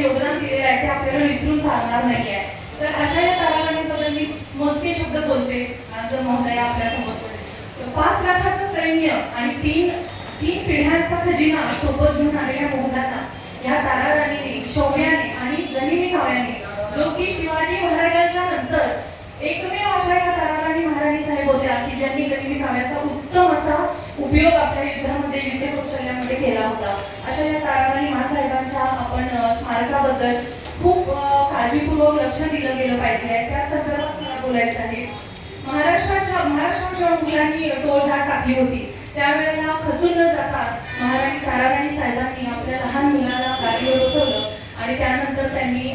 योगदान दिलेलं आहे ते आपल्याला विसरून चालणार नाही आहे. तर अशा या ताराराणीबद्दल मी मोजके शब्द बोलते आज महोदय आपल्यासमोर. 5 लाखाचं सैन्य आणि तीन पिढ्यांचा खजिना सोबत घेऊन आलेल्या मोगलांना या ताराराणीने शौर्याने आणि गनिमी काव्याने, जो की शिवाजी महाराजांच्या नंतर एकमेव अशा या ताराराणी महाराणी साहेब होत्या की ज्यांनी गनिमी काव्याचा उत्तम असा उपयोग आपल्या युद्धामध्ये युद्ध कौशल्यामध्ये केला होता. अशा या ताराराणी महासाहेबांच्या आपण स्मारकाबद्दल खूप काळजीपूर्वक लक्ष दिलं गेलं पाहिजे. त्या संदर्भात मला बोलायचं आहे. महाराष्ट्राच्या मुलांनी टोळधाड टाकली होती त्यावेळेला खचून न जाता महाराणी ताराराणी साहेबांनी आपल्या लहान मुलाला गाडीवर बसवलं आणि त्यानंतर त्यांनी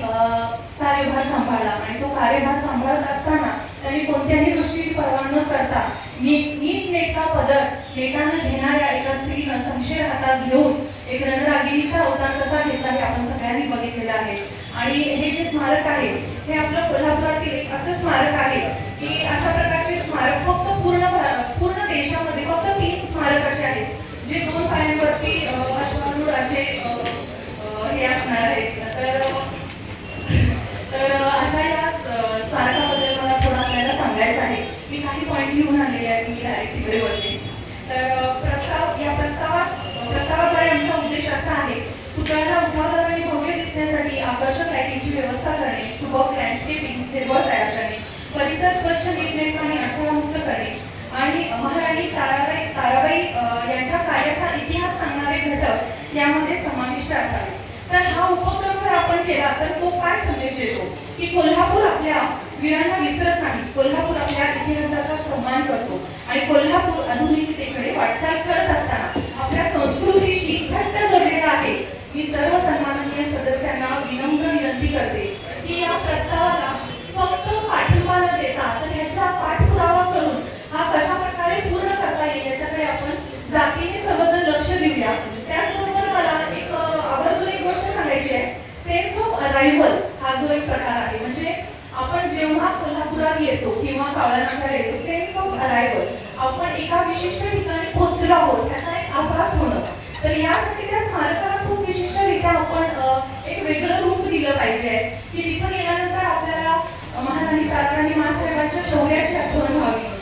कार्यभार सांभाळला. आणि तो कार्यभार सांभाळत असताना त्यांनी कोणत्याही गोष्टीची पर्वा न करता नीटनेटका पदर नेटानं घेणाऱ्या एका स्त्रीनं शमशेर हातात घेऊन एक रणरागिणीचा अवतार कसा घेतला हे आपण सगळ्यांनी बघितलेलं आहे. आणि हे जे स्मारक आहे हे आपलं कोल्हापुरातील एक असं स्मारक आहे की अशा प्रकारचे स्मारक फक्त पूर्ण देशामध्ये फक्त 3 स्मारक असे आहेत जे 2 पायांवरती अश्वारूढ असे हे असणार आहेत. तर अशा या स्मारकाबद्दल मला थोडं आपल्याला सांगायचं आहे. मी काही पॉईंट लिहून आणलेले आहेत, मी डायरेक्ट तिकडे वळते. तर प्रस्तावाद्वारे आमचा उद्देश असा आहे पुतळ्याला उठावदार आणि भव्य दिसण्यासाठी आकर्षक लाईटिंगची व्यवस्था करणे, सुबक लँडस्केपिंग हिरवळ तयार करणे, परिसर स्वच्छ नीटनेटपणे अडथळामुक्त करणे आणि महाराणी ताराबाई यांच्या कार्याचा इतिहास सांगणारे घटक यामध्ये समाविष्ट असावे. तर हा उपक्रम जर आपण केला तर तो काय संदेश देतो की कोल्हापूर आपल्या वीरांना विसरत नाही, कोल्हापूर आपल्या इतिहासाचा सन्मान करतो आणि कोल्हापूर आधुनिकतेकडे वाटचाल करत असताना आपल्या संस्कृतीशी घट्ट जोडलेला आहे. मी सर्व सन्माननीय सदस्यांना विनम्र विनंती करते की या प्रस्तावाला फक्त पाठिंबा न देता तर याचा पाठपुरावा करून हा कशा प्रकारे पूर्ण करता येईल याच्याकडे आपण जातीने सर्वजण लक्ष देऊया. त्याचबरोबर मला एक आवर्जून एक गोष्ट सांगायची आहे. सेन्स ऑफ अरायव्हल हा जो एक प्रकार आहे, म्हणजे आपण जेव्हा कोल्हापुरात येतो किंवा कावळ्यानगरला येतो, सेन्स ऑफ अरायव्हल आपण एका विशिष्ट ठिकाणी पोहोचलो आहोत याचा एक आभास होणं. तर यासाठी त्या स्मारकाला खूप विशिष्टरित्या आपण एक वेगळं रूप दिलं पाहिजे की तिथं गेल्यानंतर आपल्याला महाराणी ताराराणी महासाहेबांच्या शौर्याची आठवण व्हावी.